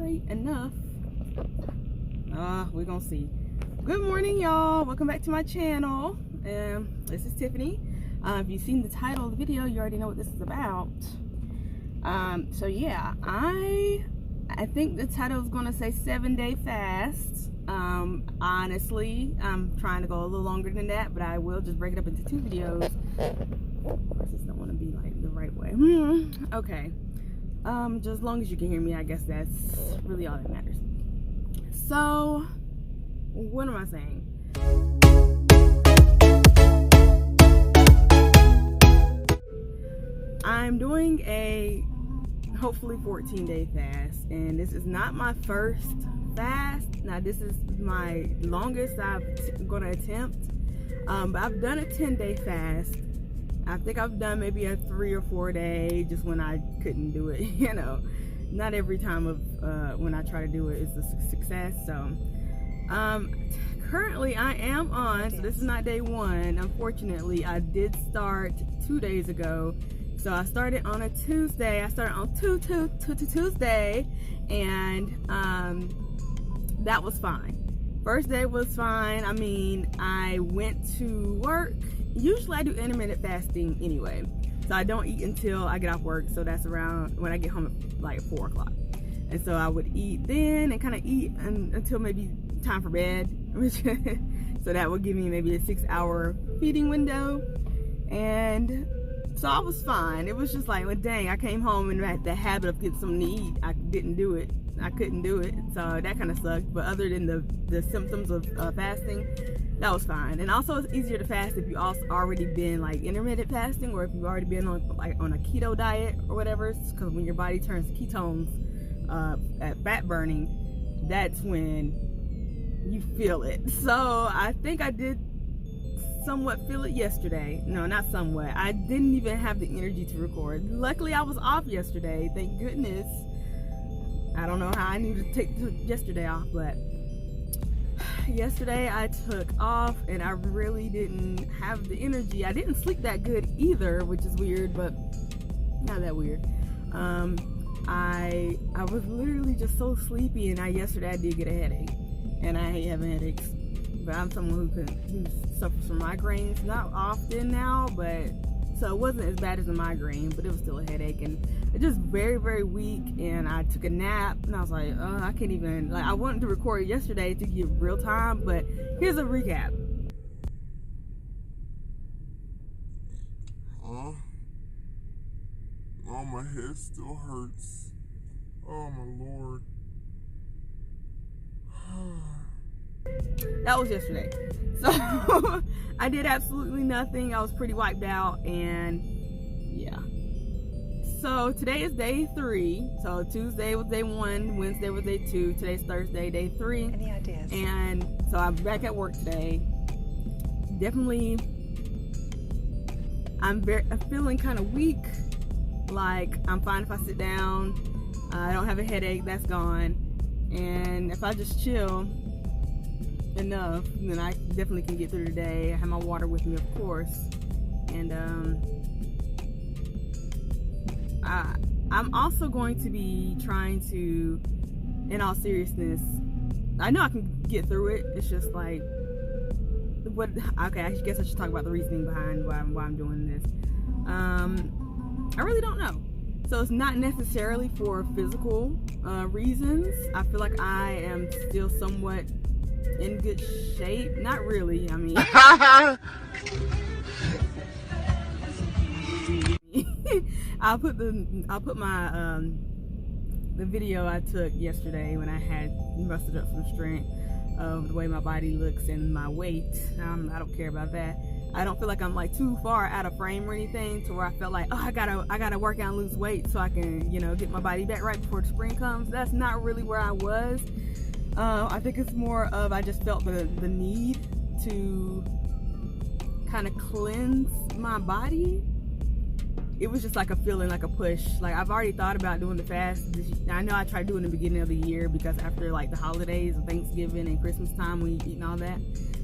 straight enough. We're gonna see. Good morning, y'all. Welcome back to my channel. This is Tiffany. If you've seen the title of the video, you already know what this is about. So yeah, I think the title is gonna say 7-day fast. Honestly, I'm trying to go a little longer than that, but I will just break it up into 2 videos. Of course, this don't want to be like the right way. Okay. Just as long as you can hear me, I guess that's really all that matters. So, what am I saying? I'm doing a hopefully 14-day fast, and this is not my first fast. Now, this is my longest I'm gonna attempt. But I've done a 10-day fast. I think I've done maybe a 3 or 4 day just when I couldn't do it. You know, not every time when I try to do it is a success. So currently I am on, so this is not day 1. Unfortunately, I did start 2 days ago. So I started on a Tuesday. I started on Tuesday, and that was fine. First day was fine. I mean, I went to work. Usually I do intermittent fasting anyway, so I don't eat until I get off work. So that's around when I get home at like 4 o'clock. And so I would eat then and kind of eat until maybe time for bed. So that would give me maybe a 6-hour feeding window. And so I was fine. It was just like, well, dang, I came home and had the habit of getting something to eat. I didn't do it. I couldn't do it. So that kind of sucked. But other than the symptoms of fasting, that was fine. And also, it's easier to fast if you also already been like intermittent fasting, or if you've already been on a keto diet or whatever. Because when your body turns ketones at fat burning, that's when you feel it. So I think I did somewhat feel it yesterday. No, not somewhat. I didn't even have the energy to record. Luckily, I was off yesterday. Thank goodness. I don't know how I knew to take yesterday off, but yesterday I took off and I really didn't have the energy. I didn't sleep that good either, which is weird, but not that weird. I was literally just so sleepy, and yesterday I did get a headache, and I hate having headaches. But I'm someone who suffers from migraines, not often now, but so it wasn't as bad as a migraine, but it was still a headache, and it's just very, very weak. And I took a nap, and I was like, I can't even, like, I wanted to record yesterday to get real time, but here's a recap. Oh, my head still hurts. Oh my Lord. That was yesterday. So I did absolutely nothing. I was pretty wiped out, and yeah. So today is day 3. So Tuesday was day 1, Wednesday was day 2, today's Thursday, day 3. Any ideas? And so I'm back at work today. Definitely, I'm feeling kind of weak. Like, I'm fine if I sit down. I don't have a headache, that's gone. And if I just chill enough, then I definitely can get through the day. I have my water with me, of course. And I'm also going to be trying to, in all seriousness, I know I can get through it. It's just like, okay, I guess I should talk about the reasoning behind why I'm doing this. I really don't know. So it's not necessarily for physical reasons. I feel like I am still somewhat in good shape. Not really, I mean. I'll put my the video I took yesterday when I had mustered up some strength of the way my body looks and my weight. I don't care about that. I don't feel like I'm like too far out of frame or anything to where I felt like, oh, I gotta work out and lose weight so I can, you know, get my body back right before the spring comes. That's not really where I was. I think it's more of I just felt the need to kind of cleanse my body. It was just like a feeling, like a push. Like, I've already thought about doing the fast. I know I tried doing it in the beginning of the year because after like the holidays and Thanksgiving and Christmas time when you eat and all that,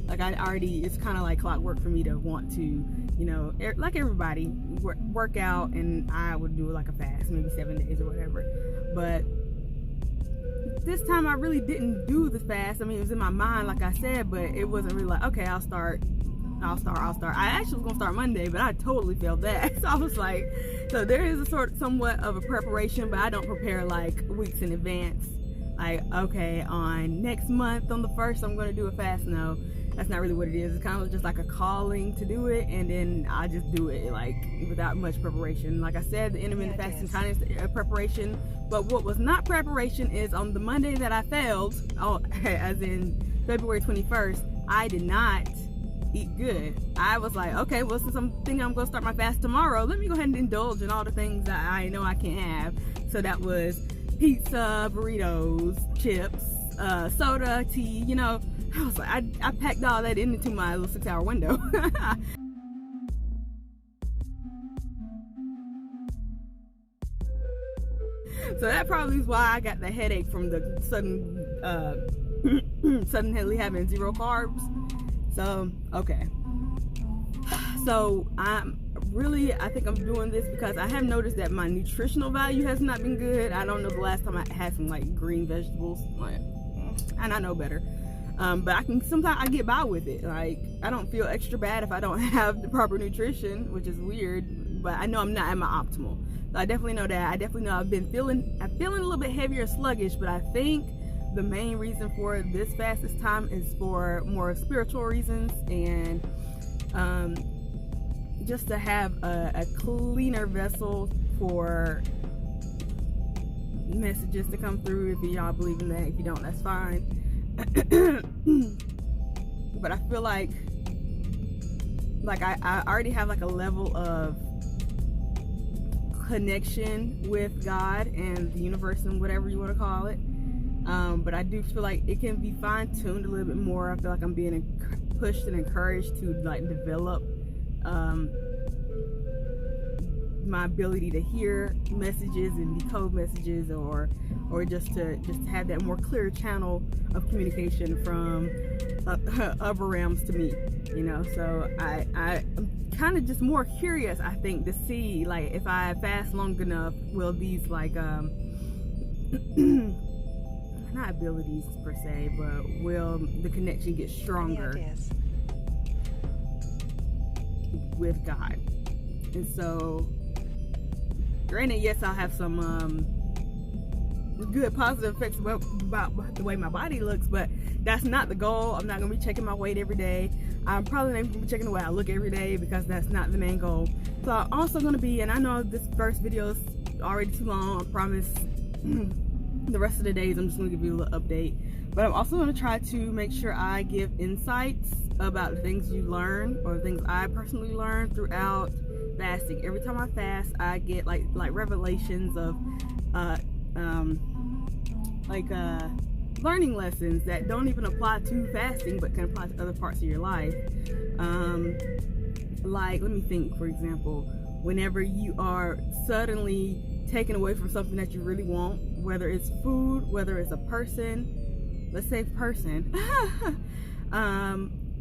like it's kind of like clockwork for me to want to, you know, like everybody, work out, and I would do like a fast, maybe 7 days or whatever. But this time I really didn't do the fast. I mean, it was in my mind, like I said, but it wasn't really like, okay, I'll start. I actually was gonna start Monday, but I totally failed that. So I was like, so there is somewhat of a preparation, but I don't prepare like weeks in advance. Like, okay, on next month on the 1st, I'm gonna do a fast. No, that's not really what it is. It's kind of just like a calling to do it, and then I just do it like without much preparation. Like I said, the intermittent fasting kind of is preparation, but what was not preparation is on the Monday that I failed, as in February 21st, I did not eat good. I was like, okay, well, since I'm thinking I'm gonna start my fast tomorrow, let me go ahead and indulge in all the things that I know I can't have. So that was pizza, burritos, chips, soda, tea, you know. I was like, I packed all that into my little 6-hour window. So that probably is why I got the headache from the suddenly having 0 carbs. So, okay. So I think I'm doing this because I have noticed that my nutritional value has not been good. I don't know the last time I had some like green vegetables, like, and I know better. But sometimes I get by with it. Like, I don't feel extra bad if I don't have the proper nutrition, which is weird, but I know I'm not at my optimal. So I definitely know that. I definitely know I'm feeling a little bit heavier and sluggish, but I think the main reason for this fast this time is for more spiritual reasons, and just to have a cleaner vessel for messages to come through. If y'all believe in that, if you don't, that's fine. But I feel like I already have like a level of connection with God and the universe and whatever you want to call it. But I do feel like it can be fine-tuned a little bit more. I feel like I'm being pushed and encouraged to like develop my ability to hear messages and decode messages, or just to have that more clear channel of communication from upper realms to me, you know. So I'm kind of just more curious, I think, to see like if I fast long enough, will these like not abilities per se, but will the connection get stronger with God? And so, granted, yes, I'll have some good positive effects about the way my body looks, but that's not the goal. I'm not gonna be checking my weight every day. I'm probably not gonna be checking the way I look every day, because that's not the main goal. So I'm also gonna be, and I know this first video is already too long, I promise. The rest of the days I'm just going to give you a little update, but I'm also going to try to make sure I give insights about the things you learn, or things I personally learned throughout fasting. Every time I fast, I get like revelations of learning lessons that don't even apply to fasting but can apply to other parts of your life. Like, let me think, for example, whenever you are suddenly taken away from something that you really want, whether it's food, whether it's a person, let's say person,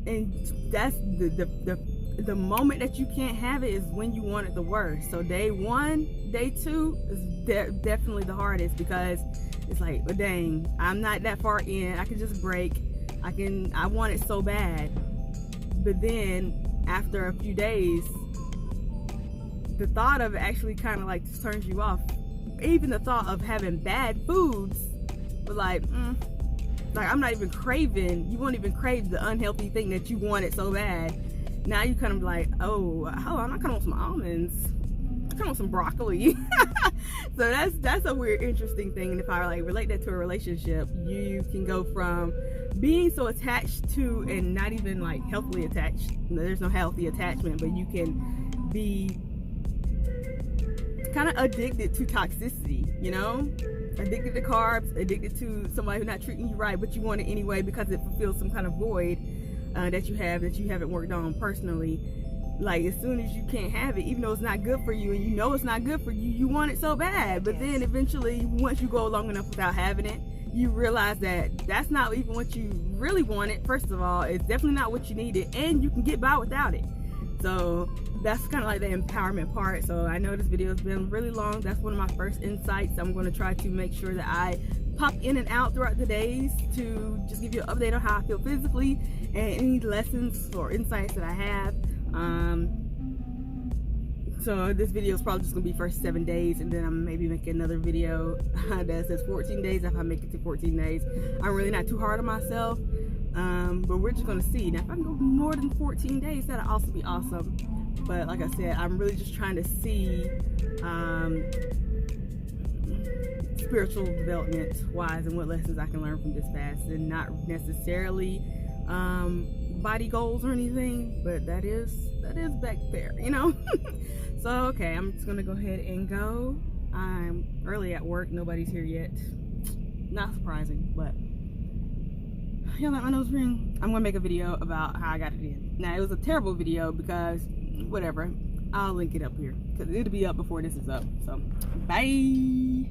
and that's the moment that you can't have it is when you want it the worst. So day 1, day 2 is definitely the hardest, because it's like, oh, dang, I'm not that far in, I can just break, I want it so bad. But then after a few days, the thought of it actually kind of like just turns you off. Even the thought of having bad foods was like, like I'm not even craving, you won't even crave the unhealthy thing that you wanted so bad. Now you kind of like, oh, hold on, I kind of want some almonds, I kind of want some broccoli. So that's a weird, interesting thing. And if I like relate that to a relationship, you can go from being so attached to, and not even like healthily attached, there's no healthy attachment, but you can be kind of addicted to toxicity, you know, addicted to carbs, addicted to somebody who's not treating you right, but you want it anyway because it fulfills some kind of void that you haven't worked on personally. Like, as soon as you can't have it, even though it's not good for you, and you know it's not good for you, you want it so bad. But then eventually, once you go long enough without having it, you realize that that's not even what you really wanted. First of all, it's definitely not what you needed, and you can get by without it. So that's kind of like the empowerment part. So I know this video has been really long. That's one of my first insights. I'm going to try to make sure that I pop in and out throughout the days to just give you an update on how I feel physically and any lessons or insights that I have. So this video is probably just gonna be first 7 days, and then I'm maybe making another video that says 14 days if I make it to 14 days. I'm really not too hard on myself, but we're just gonna see. Now if I can go more than 14 days, that'll also be awesome. But like I said, I'm really just trying to see spiritual development wise and what lessons I can learn from this fast, and not necessarily body goals or anything, but that is back there, you know. So okay, I'm just gonna go ahead and go. I'm early at work, nobody's here yet. Not surprising, but y'all let my nose ring. I'm gonna make a video about how I got it in. Now it was a terrible video because whatever, I'll link it up here because it'll be up before this is up. So bye.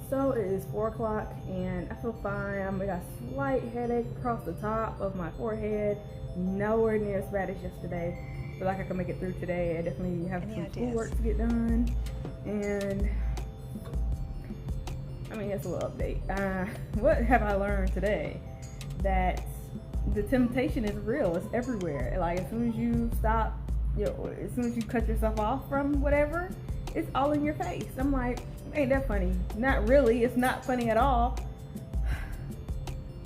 So it is 4 o'clock and I feel fine. I got a slight headache across the top of my forehead. Nowhere near as bad as yesterday. Feel like I can make it through today. I definitely have some schoolwork to get done. And I mean, that's a little update. What have I learned today? That the temptation is real. It's everywhere. Like as soon as you stop, as soon as you cut yourself off from whatever, it's all in your face. I'm like, ain't that funny? Not really. It's not funny at all.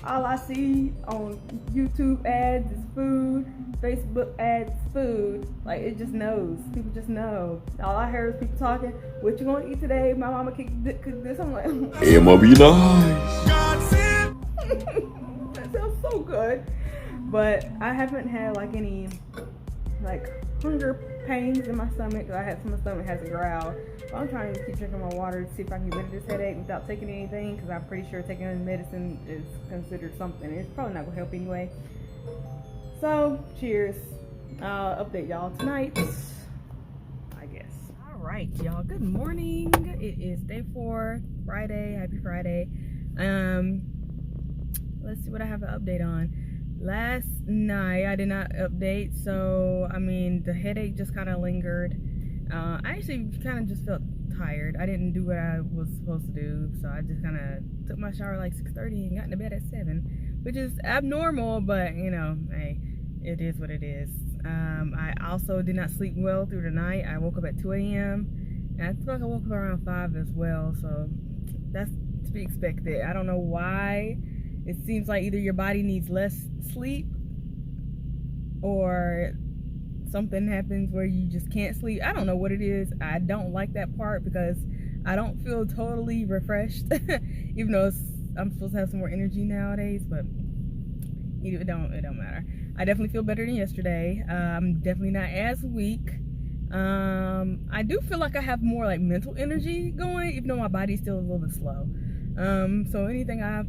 All I see on YouTube ads is food. Facebook ads, food. Like it just knows. People just know. All I hear is people talking. What you gonna eat today? My mama cooked this. I'm like, Emma be nice. that sounds so good. But I haven't had like any hunger pains in my stomach. My stomach hasn't growled. So I'm trying to keep drinking my water to see if I can get rid of this headache without taking anything, because I'm pretty sure taking medicine is considered something. It's probably not gonna help anyway. So cheers. I'll update y'all tonight, I guess. All right, y'all. Good morning. It is day 4, Friday. Happy Friday. Let's see what I have an update on. Last night I did not update, so I mean the headache just kind of lingered. I actually kind of just felt tired. I didn't do what I was supposed to do, so I just kind of took my shower like 6:30 and got into bed at 7, which is abnormal, but you know, hey, it is what it is. I also did not sleep well through the night. I woke up at 2 a.m. and I feel like I woke up around 5 as well, so that's to be expected. I don't know why. It seems like either your body needs less sleep or something happens where you just can't sleep. I don't know what it is. I don't like that part because I don't feel totally refreshed, even though I'm supposed to have some more energy nowadays, but it don't matter. I definitely feel better than yesterday. I'm definitely not as weak. I do feel like I have more like mental energy going, even though my body's still a little bit slow. So anything I've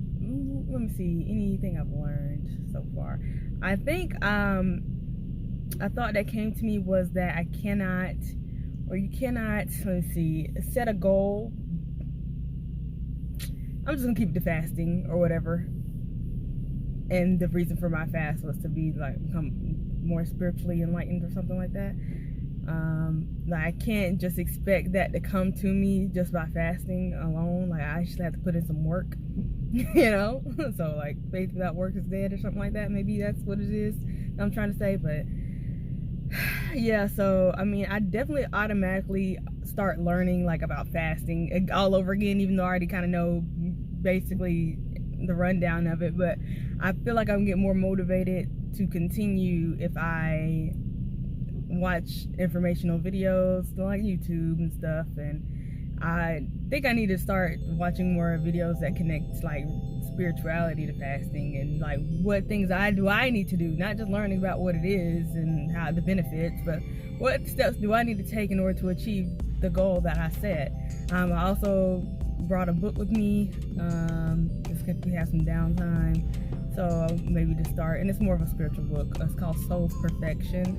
learned so far. I think a thought that came to me was that you cannot, set a goal. I'm just gonna keep it to fasting or whatever. And the reason for my fast was to become more spiritually enlightened or something like that. I can't just expect that to come to me just by fasting alone. Like I actually have to put in some work, you know. So like faith without work is dead or something like that. Maybe that's what it is I'm trying to say. But yeah, so I mean, I definitely automatically start learning about fasting all over again, even though I already kind of know basically the rundown of it. But I feel like I'm getting more motivated to continue if I watch informational videos like YouTube and stuff, and I think I need to start watching more videos that connect like spirituality to fasting, and like what things I need to do, not just learning about what it is and how the benefits, but what steps do I need to take in order to achieve the goal that I set. I also brought a book with me, just because we have some downtime, so maybe to start, and it's more of a spiritual book. It's called Soul's Perfection.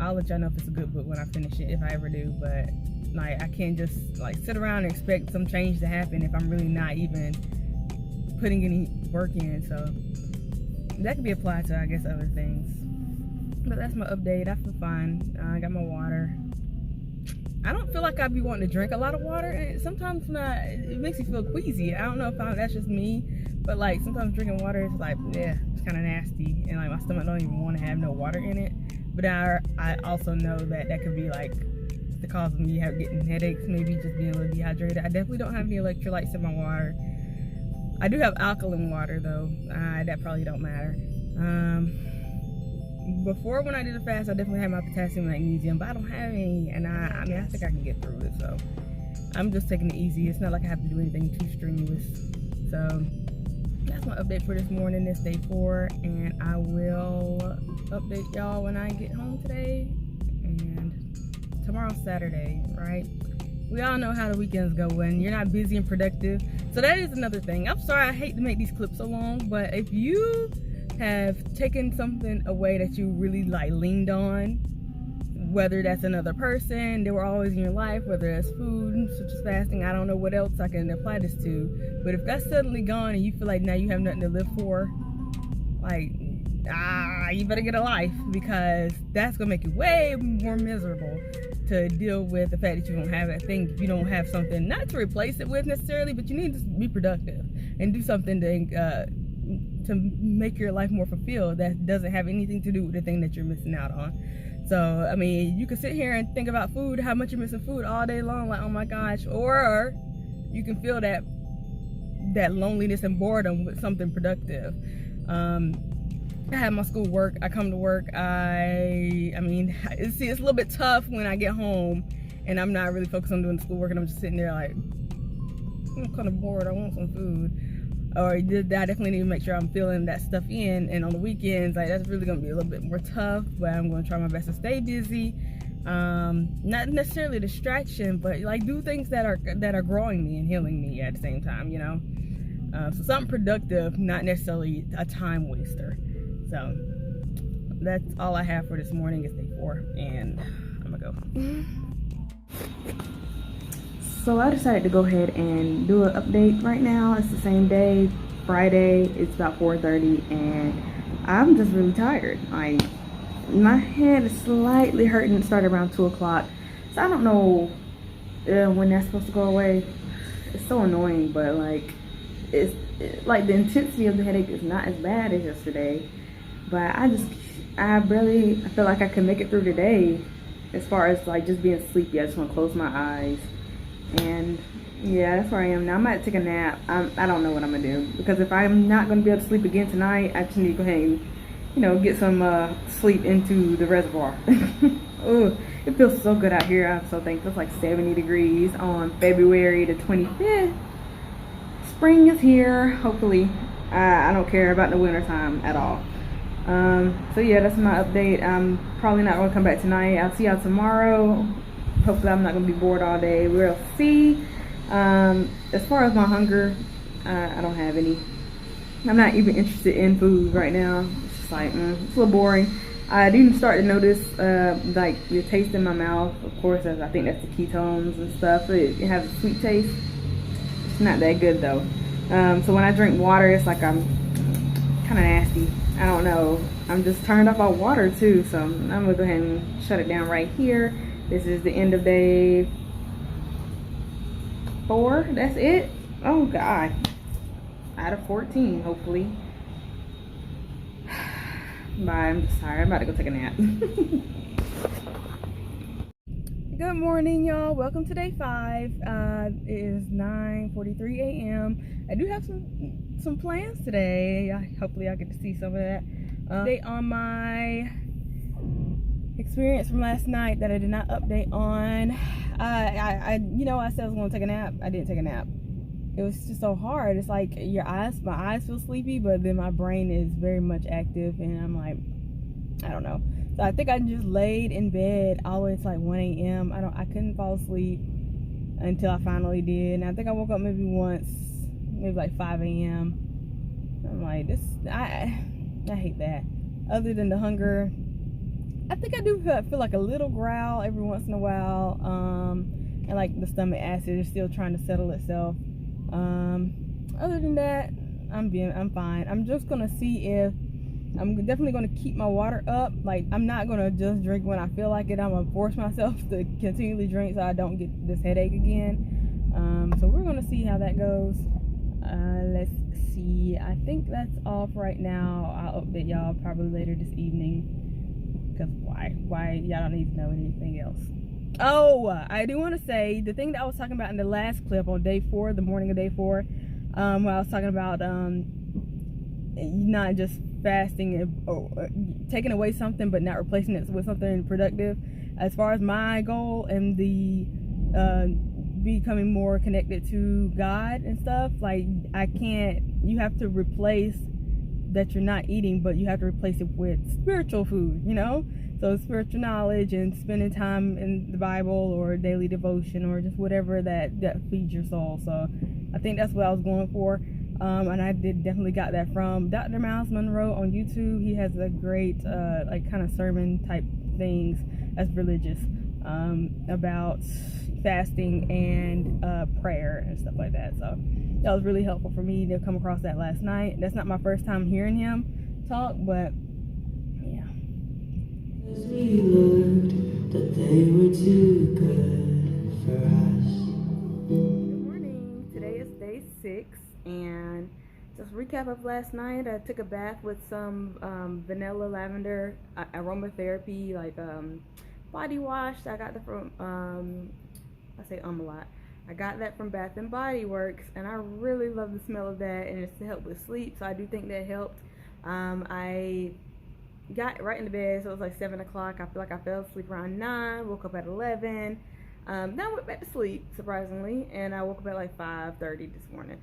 I'll let y'all know if it's a good book when I finish it, if I ever do, but like I can't just like sit around and expect some change to happen if I'm really not even putting any work in. So that could be applied to, I guess, other things. But that's my update. I feel fine. I got my water. I don't feel like I'd be wanting to drink a lot of water, and sometimes it makes me feel queasy. I don't know if that's just me, but like sometimes drinking water is like, yeah, it's kind of nasty, and like my stomach don't even want to have no water in it. But I also know that could be like the cause of me getting headaches, maybe just being a little dehydrated. I definitely don't have any electrolytes in my water. I do have alkaline water though. That probably don't matter. Before, when I did a fast, I definitely had my potassium and magnesium, but I don't have any, and I mean, I think I can get through it, so I'm just taking it easy. It's not like I have to do anything too strenuous. So that's my update for this morning. This day 4, and I will update y'all when I get home today. And tomorrow's Saturday, right? We all know how the weekends go when you're not busy and productive. So that is another thing. I'm sorry, I hate to make these clips so long, but if you have taken something away that you really like leaned on, whether that's another person, they were always in your life, whether it's food such as fasting, I don't know what else I can apply this to, but if that's suddenly gone and you feel like now you have nothing to live for, like you better get a life, because that's gonna make you way more miserable to deal with the fact that you don't have that thing. You don't have something, not to replace it with necessarily, but you need to be productive and do something to make your life more fulfilled that doesn't have anything to do with the thing that you're missing out on. So I mean, you can sit here and think about food, how much you're missing food all day long, like, oh my gosh, or you can feel that loneliness and boredom with something productive. I have my school work, I come to work, I mean, it's a little bit tough when I get home and I'm not really focused on doing the schoolwork, and I'm just sitting there like, I'm kind of bored, I want some food. Or I definitely need to make sure I'm filling that stuff in, and on the weekends, like, that's really gonna be a little bit more tough, but I'm gonna try my best to stay busy. Not necessarily a distraction, but like do things that are growing me and healing me at the same time, you know. So something productive, not necessarily a time waster. So that's all I have for this morning. It's day 4, and I'm gonna go. So I decided to go ahead and do an update right now. It's the same day, Friday. It's about 4:30, and I'm just really tired. Like, my head is slightly hurting. It started around 2 o'clock, so I don't know when that's supposed to go away. It's so annoying, but like, like the intensity of the headache is not as bad as yesterday, but I feel like I can make it through today. As far as like just being sleepy, I just want to close my eyes. And yeah, that's where I am now. I might take a nap. I don't know what I'm gonna do, because if I'm not gonna be able to sleep again tonight, I just need to go ahead and, you know, get some sleep into the reservoir. Oh, it feels so good out here. I'm so thankful. It's like 70 degrees on February the 25th. Spring is here, hopefully. I don't care about the winter time at all. So yeah, that's my update. I'm probably not gonna come back tonight. I'll see y'all tomorrow. Hopefully I'm not gonna be bored all day. We'll see. As far as my hunger, I don't have any. I'm not even interested in food right now. It's just like, it's a little boring. I do start to notice like the taste in my mouth. Of course, I think that's the ketones and stuff. It has a sweet taste. It's not that good though. So when I drink water, it's like I'm kind of nasty. I don't know. I'm just turned off on water too. So I'm gonna go ahead and shut it down right here. This is the end of day 4. That's it. Oh God. Out of 14, hopefully. Bye. I'm just tired. I'm about to go take a nap. Good morning, y'all. Welcome to day 5. It is 9:43 a.m. I do have some plans today. Hopefully I get to see some of that. Update on my experience from last night that I did not update on. I said I was going to take a nap. I didn't take a nap. It was just so hard. It's like my eyes feel sleepy, but then my brain is very much active, and I'm like, I don't know. So I think I just laid in bed all the way to like 1 a.m. I couldn't fall asleep until I finally did. And I think I woke up maybe once, maybe like 5 a.m. I'm like, I hate that. Other than the hunger, I think I do feel like a little growl every once in a while. And like the stomach acid is still trying to settle itself. Other than that, I'm fine. I'm just gonna see if I'm definitely gonna keep my water up. Like, I'm not gonna just drink when I feel like it. I'm gonna force myself to continually drink so I don't get this headache again. So we're gonna see how that goes. Let's see. I think that's all for right now. I'll update y'all probably later this evening. Because why y'all don't need to know anything else. Oh, I do want to say the thing that I was talking about in the last clip on day 4, the morning of day 4, where I was talking about not just fasting or taking away something but not replacing it with something productive. As far as my goal and the becoming more connected to God and stuff, like, you have to replace that you're not eating, but you have to replace it with spiritual food, so spiritual knowledge and spending time in the Bible or daily devotion or just whatever that feeds your soul. So I think that's what I was going for. And I definitely got that from Dr. Miles Monroe on YouTube. He has a great like kind of sermon type things as religious about fasting and prayer and stuff like that. So that was really helpful for me to come across that last night. That's not my first time hearing him talk, but yeah. We looked that they were too good for us. Good morning. Today is day 6, and just recap of last night. I took a bath with some vanilla lavender aromatherapy, like body wash. I got that from I say a lot. I got that from Bath and Body Works, and I really love the smell of that, and it's to help with sleep, so I do think that helped. I got right into bed, so it was like 7 o'clock. I feel like I fell asleep around 9, woke up at 11. Then I went back to sleep, surprisingly, and I woke up at like 5:30 this morning.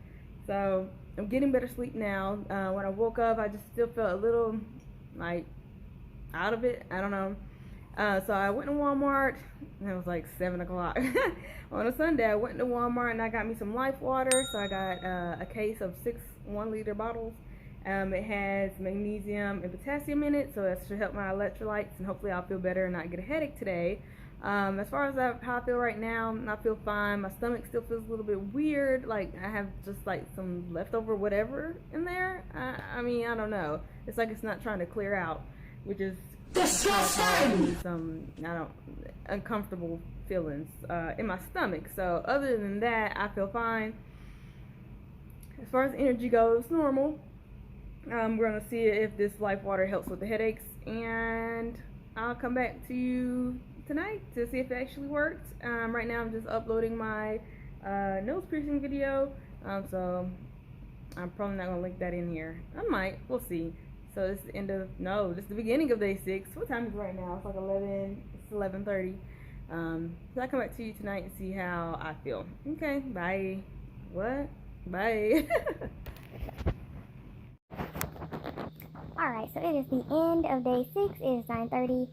So I'm getting better sleep now. When I woke up, I just still felt a little like out of it. I don't know. So I went to Walmart, and it was like 7 o'clock. On a Sunday, I went to Walmart and I got me some Life Water. So I got a case of 6 1-liter bottles. It has magnesium and potassium in it, so that should help my electrolytes, and hopefully I'll feel better and not get a headache today. As far as how I feel right now, I feel fine. My stomach still feels a little bit weird, like I have just like some leftover whatever in there. I mean, I don't know. It's like it's not trying to clear out, which is causing some uncomfortable feelings in my stomach. So other than that, I feel fine. As far as energy goes, normal. We're gonna see if this Life Water helps with the headaches, and I'll come back to you tonight to see if it actually worked. Right now I'm just uploading my nose piercing video, so I'm probably not gonna link that in here. I might, we'll see. So this is this is the beginning of day 6. What time is it right now? It's like 11. It's 11:30. So I'll come back to you tonight and see how I feel. Okay, bye. What? Bye. Alright, so it is the end of day 6. It is 9:30.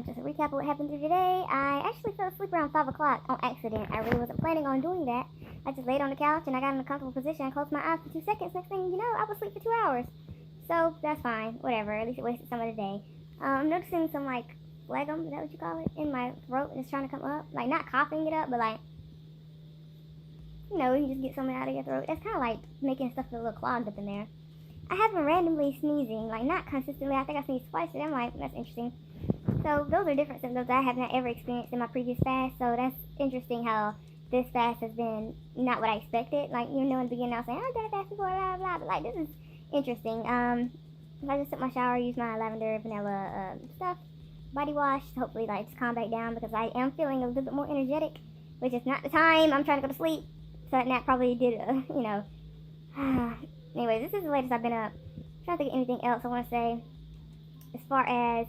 Just a recap of what happened through today. I actually fell asleep around 5 o'clock on accident. I really wasn't planning on doing that. I just laid on the couch and I got in a comfortable position. I closed my eyes for 2 seconds. Next thing you know, I was asleep for 2 hours. So that's fine. Whatever. At least it wasted some of the day. I'm noticing some like phlegm, is that what you call it, in my throat, and it's trying to come up. Like, not coughing it up, but like, you can just get something out of your throat. That's kind of like making stuff feel a little clogged up in there. I have been randomly sneezing, like not consistently. I think I sneezed twice today. I'm like, that's interesting. So those are different symptoms I have not ever experienced in my previous fast. So that's interesting how this fast has been not what I expected. Like, in the beginning I was saying, I've done a fast before, blah, blah, blah. But like, this is interesting. I just took my shower, used my lavender, vanilla stuff, body wash, hopefully like just calm back down, because I am feeling a little bit more energetic, which is not the time. I'm trying to go to sleep. So that probably did, Anyway, this is the latest I've been up. I'm trying to think of anything else I want to say. As far as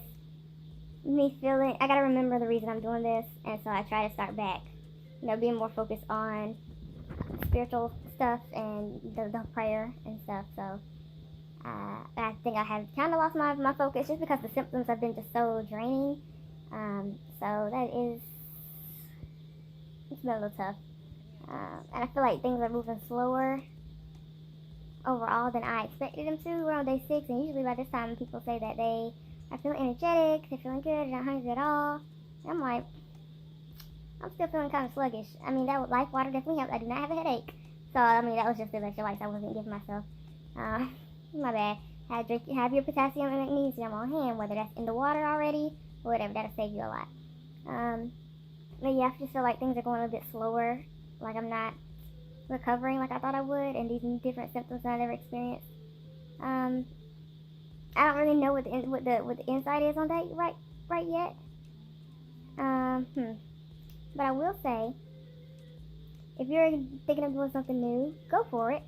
me feeling, I gotta remember the reason I'm doing this, and so I try to start back, being more focused on spiritual stuff and the prayer and stuff. So I think I have kind of lost my focus just because the symptoms have been just so draining. So it's been a little tough. And I feel like things are moving slower overall than I expected them to. We're on day 6, and usually by this time people say that they are feeling energetic, they're feeling good, they're not hungry at all. And I'm like, I'm still feeling kind of sluggish. I mean, that life water definitely helped. I do not have a headache. So, I mean, that was just the electrolytes I wasn't giving myself. My bad. Have your potassium and magnesium on hand, whether that's in the water already or whatever. That'll save you a lot. But yeah, I just feel like things are going a bit slower. Like I'm not recovering like I thought I would, and these different symptoms that I never experienced. I don't really know what the inside is on that right yet. But I will say, if you're thinking of doing something new, go for it.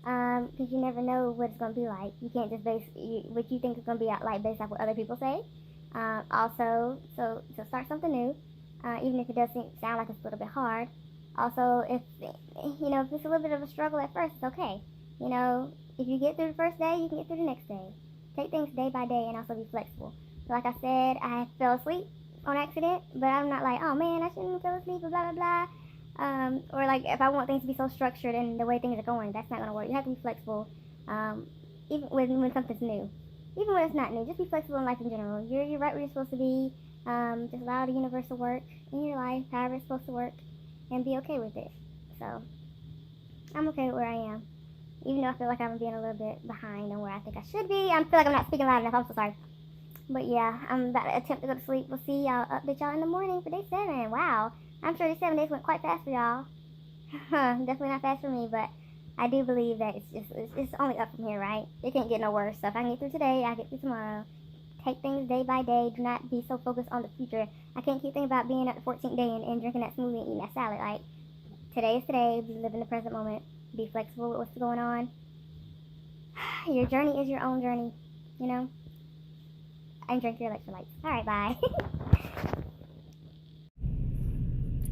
Because you never know what it's going to be like. You can't just base what you think is going to be like based off what other people say. Also, so start something new, even if it does sound like it's a little bit hard. Also, if it's a little bit of a struggle at first, it's okay. If you get through the first day, you can get through the next day. Take things day by day and also be flexible. So like I said, I fell asleep on accident, but I'm not like, oh man, I shouldn't fell asleep, blah, blah, blah. Or like if I want things to be so structured and the way things are going, that's not going to work. You have to be flexible, even when something's new. Even when it's not new, just be flexible in life in general. You're right where you're supposed to be. Just allow the universe to work in your life, however it's supposed to work, and be okay with it. So, I'm okay with where I am. Even though I feel like I'm being a little bit behind on where I think I should be. I feel like I'm not speaking loud enough. I'm so sorry. But yeah, I'm about to attempt to go to sleep. We'll see. I'll update y'all in the morning for day 7. Wow. I'm sure these 7 days went quite fast for y'all. Definitely not fast for me, but I do believe that it's only up from here, right? It can't get no worse. So if I can get through today, I'll get through tomorrow. Take things day by day. Do not be so focused on the future. I can't keep thinking about being at the 14th day and drinking that smoothie and eating that salad. Like, today is today. Live in the present moment. Be flexible with what's going on. Your journey is your own journey, And drink your electrolytes. All right, bye.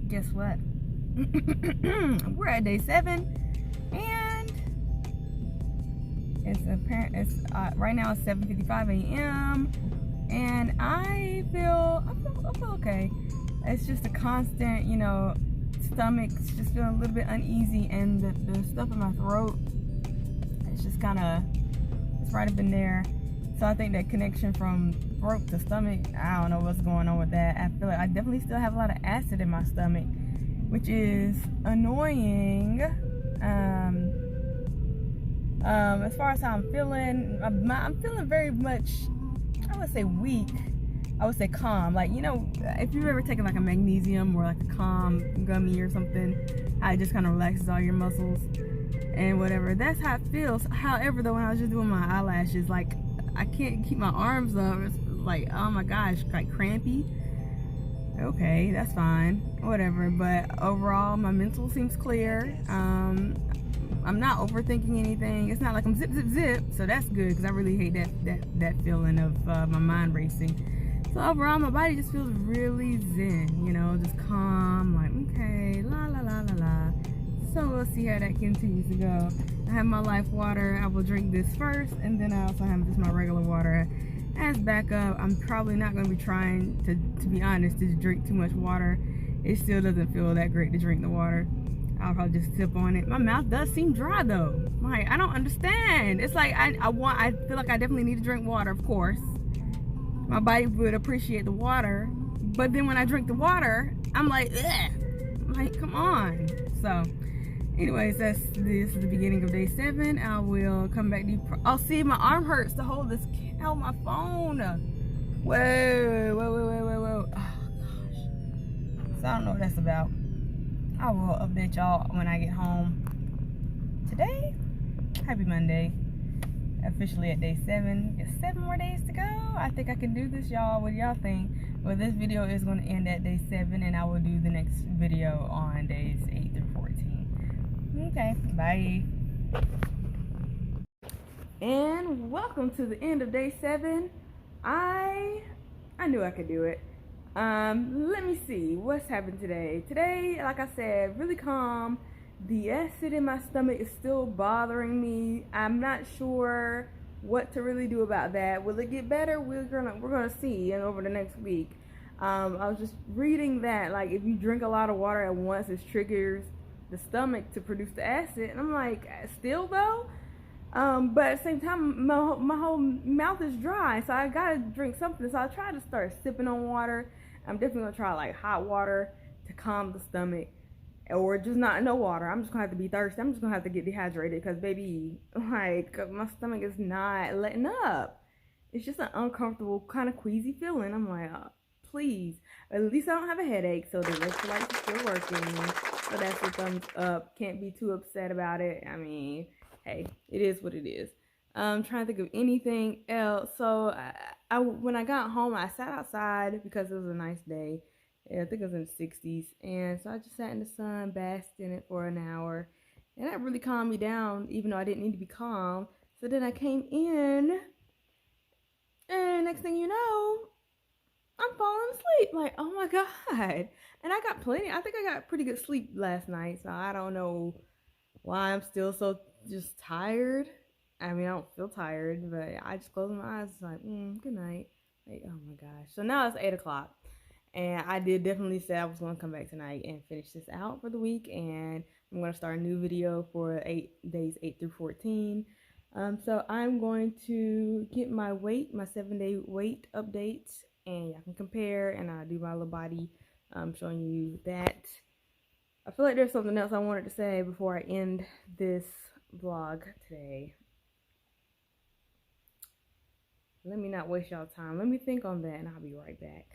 Guess what? We're at day 7, and it's right now it's 7:55 a.m. and I feel okay. It's just a constant, stomach's just feeling a little bit uneasy, and the stuff in my throat, it's just it's right up in there. So I think that connection from throat to stomach, I don't know what's going on with that. I feel like I definitely still have a lot of acid in my stomach, which is annoying. As far as how I'm feeling, I'm feeling very much, I would say weak. I would say calm. Like, if you've ever taken like a magnesium or like a calm gummy or something, it just kind of relaxes all your muscles and whatever. That's how it feels. However, though, when I was just doing my eyelashes, like, I can't keep my arms up. It's like, oh my gosh, like crampy. Okay, that's fine, whatever. But overall, my mental seems clear. I'm not overthinking anything. It's not like I'm zip, so that's good, because I really hate that feeling of my mind racing. So overall, my body just feels really zen, just calm, like, okay, la la la la la. So we'll see how that continues to go. I have my life water. I will drink this first, and then I also have just my regular water as backup. I'm probably not going to be trying to be honest, to drink too much water. It still doesn't feel that great to drink the water. I'll probably just sip on it. My mouth does seem dry though. Like, I don't understand. It's like I feel like I definitely need to drink water, of course. My body would appreciate the water, but then when I drink the water, I'm like, ugh. I'm like, come on. So anyways, this is the beginning of day 7. I will come back to you. Oh, see, my arm hurts to hold my phone. Whoa. Oh gosh. So I don't know what that's about. I will update y'all when I get home. Today, happy Monday. Officially at day 7. It's 7 more days to go. I think I can do this, y'all. What do y'all think? Well, this video is going to end at day 7, and I will do the next video on days 8 through 14. Okay, bye. And welcome to the end of day 7. I I knew I could do it. Let me see what's happened today. Today, like I said, really calm. The acid in my stomach is still bothering me. I'm not sure what to really do about that. Will it get better? We're gonna see over the next week. I was just reading that like if you drink a lot of water at once, it triggers the stomach to produce the acid, and I'm like, still though. But at the same time, my whole mouth is dry, so I gotta drink something. So I try to start sipping on water. I'm definitely gonna try like hot water to calm the stomach, or just no water. I'm just gonna have to be thirsty. I'm just gonna have to get dehydrated because baby, like my stomach is not letting up. It's just an uncomfortable kind of queasy feeling. I'm like, please. At least I don't have a headache, so the electrolytes are still working. So that's a thumbs up. Can't be too upset about it. I mean, hey, it is what it is. I'm trying to think of anything else. So I when I got home, I sat outside because it was a nice day. Yeah, I think it was in the 60s. And so I just sat in the sun, basked in it for an hour. And that really calmed me down, even though I didn't need to be calm. So then I came in, and next thing you know, I'm falling asleep. Like, oh my God. And I got I think I got pretty good sleep last night. So I don't know why I'm still so just tired. I mean, I don't feel tired, but I just closed my eyes. It's like, good night. Like, oh my gosh. So now it's 8 o'clock. And I did definitely say I was going to come back tonight and finish this out for the week. And I'm going to start a new video for 8 days, 8 through 14. So I'm going to get my 7-day weight updates. And y'all can compare. And I'll do my little body showing you that. I feel like there's something else I wanted to say before I end this vlog today. Let me not waste y'all time. Let me think on that and I'll be right back.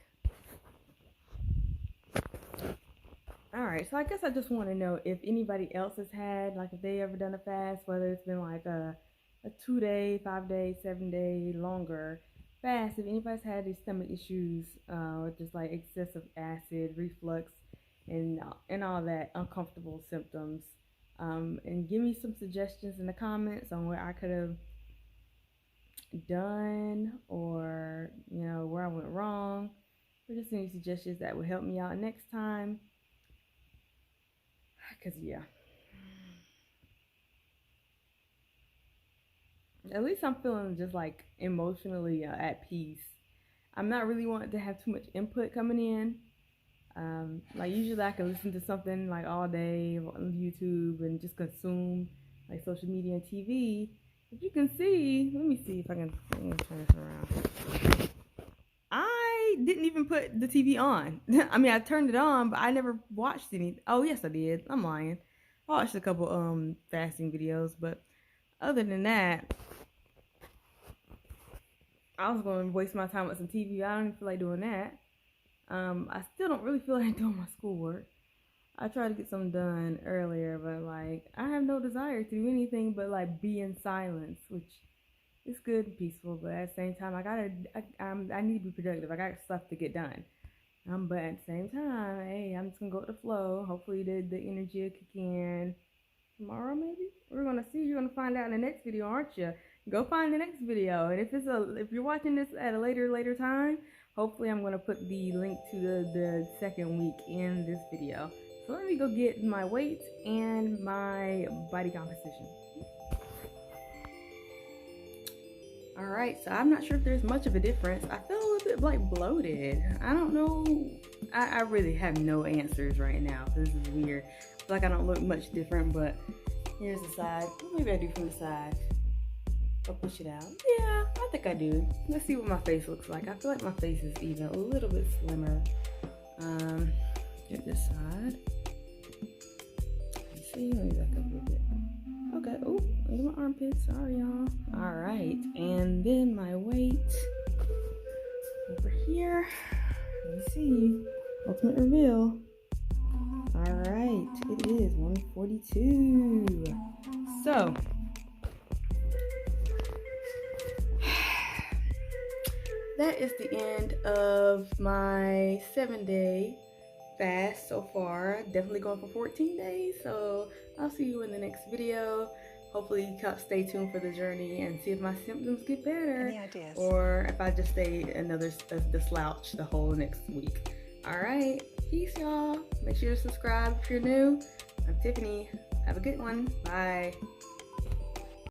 Alright, so I guess I just want to know if anybody else has had, like if they ever done a fast, whether it's been like a 2-day, 5-day, 7-day, longer fast, if anybody's had these stomach issues, or just like excessive acid, reflux, and all that uncomfortable symptoms, and give me some suggestions in the comments on where I could have done, or where I went wrong, or just any suggestions that would help me out next time. Because yeah, at least I'm feeling just like emotionally at peace. I'm not really wanting to have too much input coming in. Like usually I can listen to something like all day on YouTube and just consume like social media and TV. If you can see, let me see if I can turn this around. I didn't even put the TV on. I mean, I turned it on, but I never watched any. Oh yes, I did. I'm lying. I watched a couple fasting videos, but other than that, I was going to waste my time with some TV. I don't even feel like doing that. I still don't really feel like doing my schoolwork. I tried to get something done earlier, but like I have no desire to do anything but like be in silence, which is good and peaceful. But at the same time, I need to be productive. I got stuff to get done. But at the same time, hey, I'm just gonna go with the flow. Hopefully, the energy will kick in tomorrow. Maybe we're gonna see. You're gonna find out in the next video, aren't you? Go find the next video, and if you're watching this at a later time, hopefully I'm gonna put the link to the second week in this video. So let me go get my weight and my body composition. Alright, so I'm not sure if there's much of a difference. I feel a little bit like bloated. I don't know. I really have no answers right now. This is weird. I feel like I don't look much different, but here's the side. Maybe I do from the side. I'll push it out. Yeah, I think I do. Let's see what my face looks like. I feel like my face is even a little bit slimmer. Get this side. Let's see, let me back up a little bit. Okay, oh, look at my armpits. Sorry, y'all. Alright, and then my weight over here. Let me see. Ultimate reveal. Alright, it is 142. So, that is the end of my 7-day fast so far. Definitely going for 14 days, so I'll see you in the next video. hopefully stay tuned for the journey and see if my symptoms get better. Any ideas? Or if I just stay the slouch the whole next week. All right, peace, y'all. Make sure to subscribe if you're new. I'm Tiffany. Have a good one. Bye.